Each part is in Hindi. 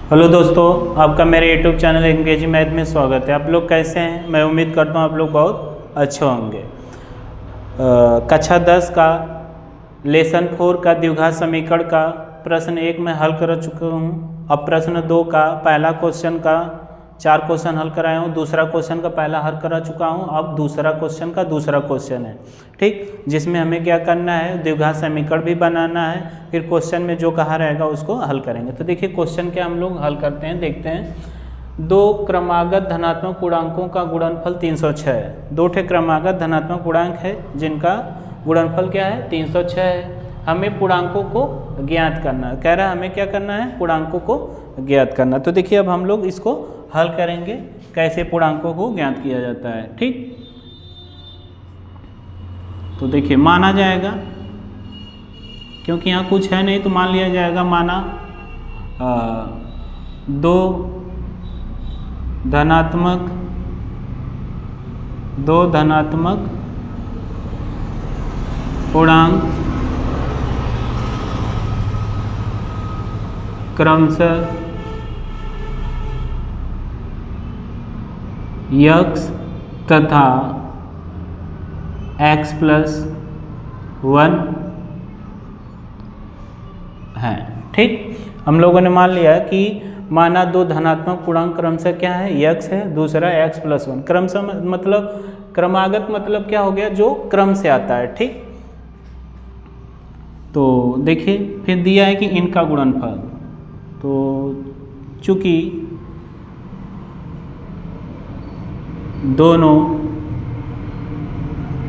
हेलो दोस्तों, आपका मेरे यूट्यूब चैनल एंगेजी मैथ में स्वागत है। आप लोग कैसे हैं? मैं उम्मीद करता हूँ आप लोग बहुत अच्छे होंगे। कक्षा 10 का लेसन 4 का द्विघात समीकरण का प्रश्न 1 में हल कर चुका हूँ। अब प्रश्न 2 का पहला क्वेश्चन का 4 क्वेश्चन हल कराया हूँ, दूसरा क्वेश्चन का पहला हल करा चुका हूँ। अब दूसरा क्वेश्चन का दूसरा क्वेश्चन है, ठीक, जिसमें हमें क्या करना है, द्विघात समीकरण भी बनाना है, फिर क्वेश्चन में जो कहा रहेगा उसको हल करेंगे। तो देखिए क्वेश्चन क्या हम लोग हल करते हैं, देखते हैं। दो क्रमागत धनात्मक पूर्णांकों का गुणनफल 306 है। दो ठे क्रमागत धनात्मक पूर्णांक है जिनका गुणनफल क्या है, 306 है। हमें पूर्णांकों को ज्ञात करना है, कह रहा है हमें क्या करना है, पूर्णांकों को ज्ञात करना। तो देखिए अब हम लोग इसको हल करेंगे, कैसे पूर्णांकों को ज्ञात किया जाता है, ठीक। तो देखिए माना जाएगा, क्योंकि यहाँ कुछ है नहीं तो मान लिया जाएगा, माना दो धनात्मक पूर्णांक क्रमशः x तथा x+1 है, ठीक। हम लोगों ने मान लिया कि माना दो धनात्मक पूर्णांक क्रमशः क्या है, x है, दूसरा x+1। क्रमशः मतलब क्रमागत मतलब क्या हो गया, जो क्रम से आता है, ठीक। तो देखिए फिर दिया है कि इनका गुणनफल, तो चूंकि दोनों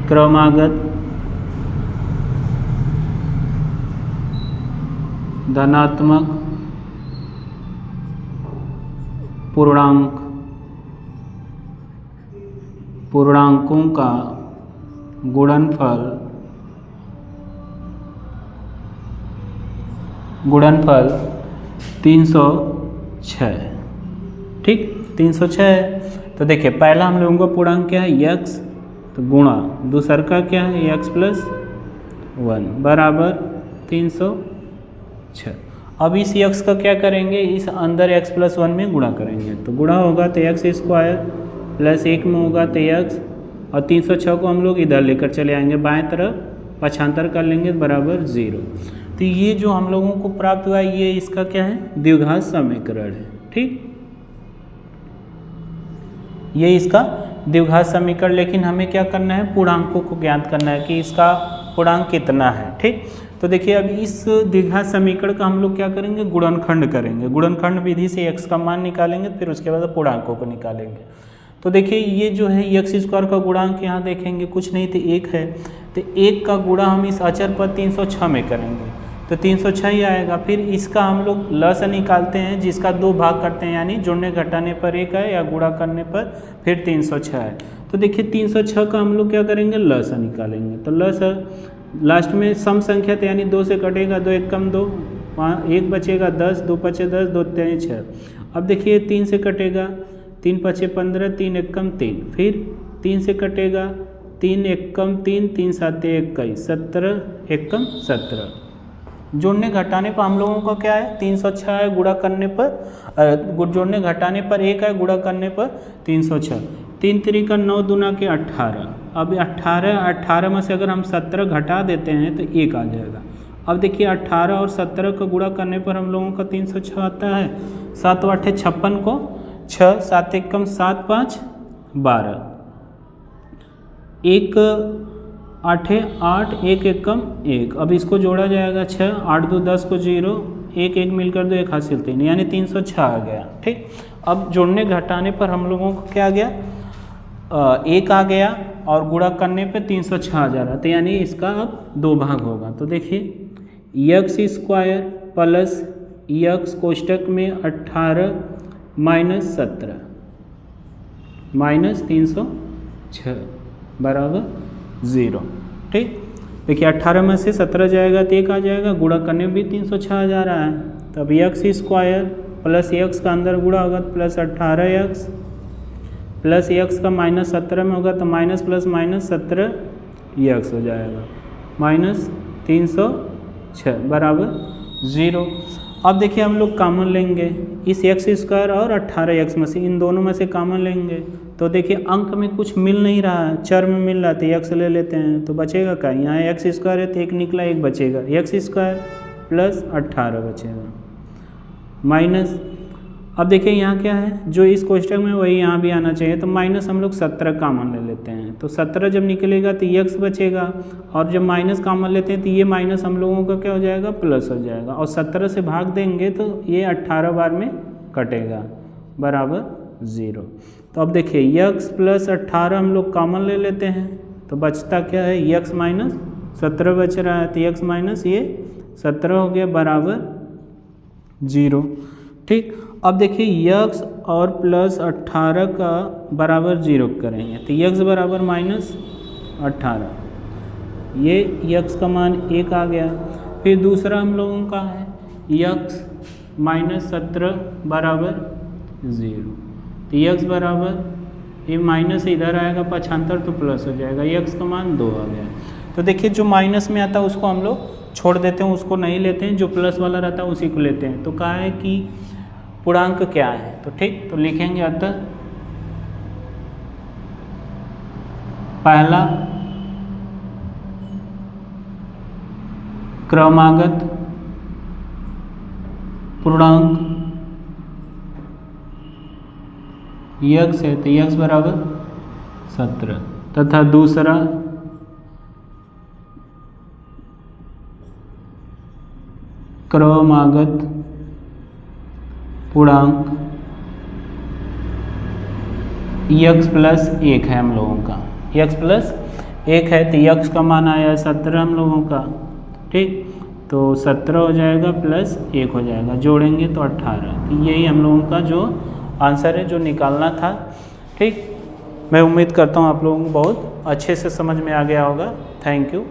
क्रमागत धनात्मक पूर्णांकों का गुणनफल 306, ठीक, 306 है। तो देखिए पहला हम लोगों का पूर्णांक क्या है, x, तो गुणा दूसरा का क्या है, x+1 बराबर 306। अब इस x का क्या करेंगे, इस अंदर x+1 में गुणा करेंगे, तो गुणा होगा तो x² प्लस 1 में होगा तो x, और 306 को हम लोग इधर लेकर चले आएंगे, बाएं तरफ पक्षांतर कर लेंगे बराबर 0। तो ये जो हम लोगों को प्राप्त हुआ है, ये इसका क्या है, द्विघात समीकरण है, ठीक। ये इसका द्विघात समीकरण, लेकिन हमें क्या करना है, पूर्णांकों को ज्ञात करना है कि इसका पूर्णांक कितना है, ठीक। तो देखिए अब इस द्विघात समीकरण का हम लोग क्या करेंगे, गुणनखंड करेंगे। गुणनखंड विधि से x का मान निकालेंगे, फिर उसके बाद पूर्णांकों को निकालेंगे। तो देखिए ये जो है x² का गुणांक यहाँ देखेंगे कुछ नहीं तो 1 है, तो 1 का गुणा हम इस अचर पर 306 में करेंगे तो 306 ही आएगा। फिर इसका हम लोग लस निकालते हैं, जिसका 2 भाग करते हैं, यानी जोड़ने घटाने पर 1 है या गुणा करने पर फिर 306 है। तो देखिए 306 का हम लोग क्या करेंगे, लस निकालेंगे। तो लस लास्ट में सम संख्या तो यानी 2 से कटेगा, 2 1 कम 2, 1 बचेगा 10, 2 पचे 10, 2 3 6। अब देखिए 3 से कटेगा, 3 पचे 15, 3 1 कम 3, फिर 3 से कटेगा, 3 1 कम 3, 3 7 21, 17 1 कम 17। जोड़ने घटाने पर हम लोगों का क्या है, 306 है, गुणा करने पर जोड़ने घटाने पर 1 है, गुणा करने पर 306। 3 3 का 9 दूना के 18। अब 18 में से अगर हम 17 घटा देते हैं तो 1 आ जाएगा। अब देखिए 18 और 17 का गुणा करने पर हम लोगों का 306 आता है। 7 8 56 को 6, 7 1 कम 7 5 12, 1 8 8, 1 1 कम 1। अब इसको जोड़ा जाएगा 6, 8 2 10 को 0, 1 1 मिलकर 2 1 हासिल 3, यानी 306 आ गया, ठीक। अब जोड़ने घटाने पर हम लोगों को क्या आ गया, 1 आ गया, और गुणा करने पे 306 आ जा रहा, तो यानी इसका अब 2 भाग होगा। तो देखिए x² प्लस x कोष्टक में 18 माइनस 17 माइनस 306 बराबर 0, ठीक। देखिए 18 में से 17 जाएगा तो 1 आ जाएगा, गुणा करने में भी 306 जा रहा है। तब x² प्लस x का अंदर गुणा होगा तो प्लस 18x प्लस x का माइनस 17 में होगा तो माइनस प्लस माइनस 17x हो जाएगा, माइनस 306 बराबर 0। अब देखिए हम लोग कॉमन लेंगे इस x² और 18x में से, इन दोनों में से कॉमन लेंगे तो देखिए अंक में कुछ मिल नहीं रहा है, चर में मिल रहा है तो x ले लेते हैं तो बचेगा क्या, यहाँ x² है तो एक निकला, एक बचेगा, x² प्लस 18 बचेगा माइनस, अब देखिए यहाँ क्या है जो इस कोष्टक में वही यहाँ भी आना चाहिए, तो माइनस हम लोग 17 कॉमन ले लेते हैं, तो 17 जब निकलेगा तो x बचेगा, और जब माइनस कॉमन लेते हैं तो ये माइनस हम लोगों का क्या हो जाएगा, प्लस हो जाएगा, और 17 से भाग देंगे तो ये 18 बार में कटेगा बराबर 0। तो अब देखिए x प्लस 18 हम लोग कॉमन ले लेते हैं तो बचता क्या है, x माइनस 17 बच रहा है, तो x माइनस ये 17 हो गया बराबर 0। ठीक, अब देखिए x और प्लस 18 का बराबर 0 करेंगे तो x बराबर माइनस 18, ये x का मान 1 आ गया। फिर दूसरा हम लोगों का है x माइनस 17 बराबर 0, तो x बराबर ये माइनस इधर आएगा 75 तो प्लस हो जाएगा, x का मान 2 आ गया। तो देखिए जो माइनस में आता है उसको हम लोग छोड़ देते हैं, उसको नहीं लेते हैं, जो प्लस वाला रहता है उसी को लेते हैं। तो कहा है कि पूर्णांक क्या है, तो ठीक, तो लिखेंगे अतः पहला क्रमागत पूर्णांक x है तो x बराबर 17, तथा दूसरा क्रमागत पूर्णांक x प्लस 1 है हम लोगों का, x प्लस 1 है तो x का मान आया 17 हम लोगों का। ठीक, तो 17 हो जाएगा प्लस 1 हो जाएगा, जोड़ेंगे तो 18, तो यही हम लोगों का जो आंसर है जो निकालना था। ठीक, मैं उम्मीद करता हूँ आप लोगों को बहुत अच्छे से समझ में आ गया होगा। Thank you.